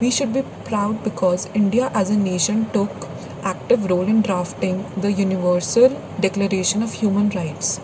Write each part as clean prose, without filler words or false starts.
We should be proud because India as a nation took active role in drafting the Universal Declaration of Human Rights.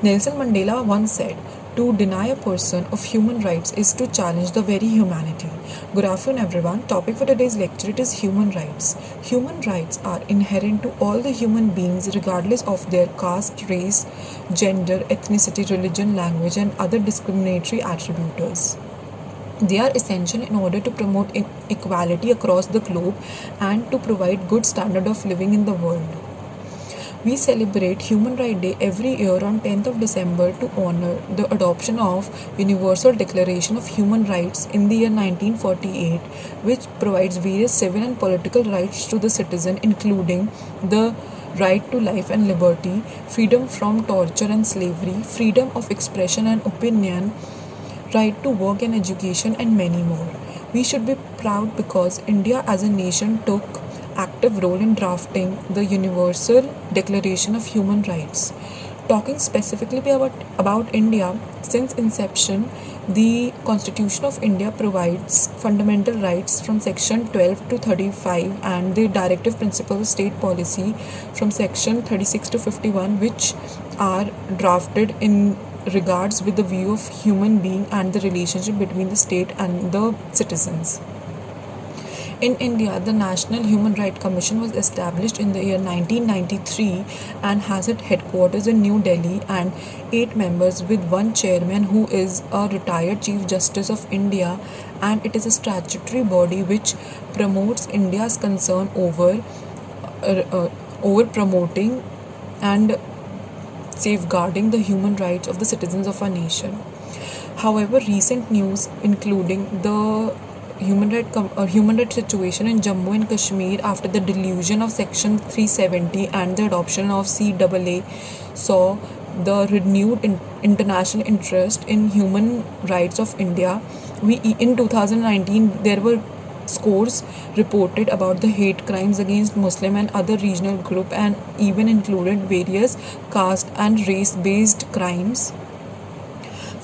Nelson Mandela once said, "To deny a person of human rights is to challenge the very humanity." Good afternoon, everyone. Topic for today's lecture it is human rights. Human rights are inherent to all the human beings, regardless of their caste, race, gender, ethnicity, religion, language, and other discriminatory attributes. They are essential in order to promote equality across the globe and to provide good standard of living in the world. We celebrate Human Rights Day every year on 10th of December to honor the adoption of Universal Declaration of Human Rights in the year 1948, which provides various civil and political rights to the citizen, including the right to life and liberty, freedom from torture and slavery, freedom of expression and opinion, right to work and education, and many more. We should be proud because India as a nation took active role in drafting the Universal Declaration of Human Rights. Talking specifically about India, since inception, the Constitution of India provides fundamental rights from section 12 to 35 and the directive principles of state policy from section 36 to 51, which are drafted in regards with the view of human being and the relationship between the state and the citizens. In India, the National Human Rights Commission was established in the year 1993 and has its headquarters in New Delhi and 8 members with one chairman who is a retired Chief Justice of India, and it is a statutory body which promotes India's concern over promoting and safeguarding the human rights of the citizens of our nation. However, recent news including the human rights situation in Jammu and Kashmir after the delusion of Section 370 and the adoption of CAA saw the renewed international interest in human rights of India. In 2019 there were scores reported about the hate crimes against Muslim and other regional group, and even included various caste and race based crimes.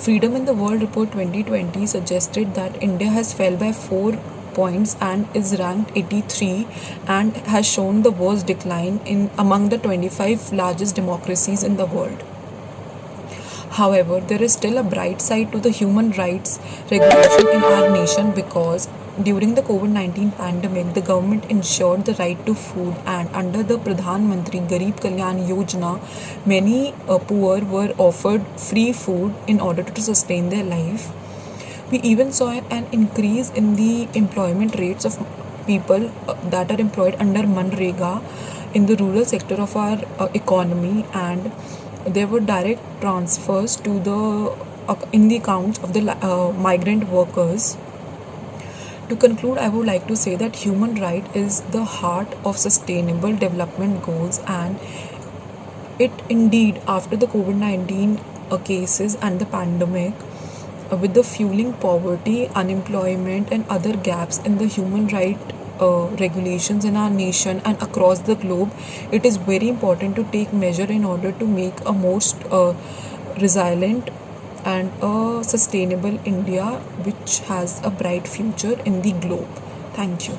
Freedom in the World Report 2020 suggested that India has fell by 4 points and is ranked 83 and has shown the worst decline in among the 25 largest democracies in the world. However, there is still a bright side to the human rights regulation in our nation because during the COVID-19 pandemic, the government ensured the right to food, and under the Pradhan Mantri Garib Kalyan Yojana, many poor were offered free food in order to sustain their life. We even saw an increase in the employment rates of people that are employed under Manrega in the rural sector of our economy, and there were direct transfers to the in the accounts of the migrant workers. To conclude, I would like to say that human right is the heart of sustainable development goals, and it indeed after the COVID-19 cases and the pandemic, with the fueling poverty, unemployment, and other gaps in the human right regulations in our nation and across the globe, it is very important to take measure in order to make a most resilient and a sustainable India which has a bright future in the globe. Thank you.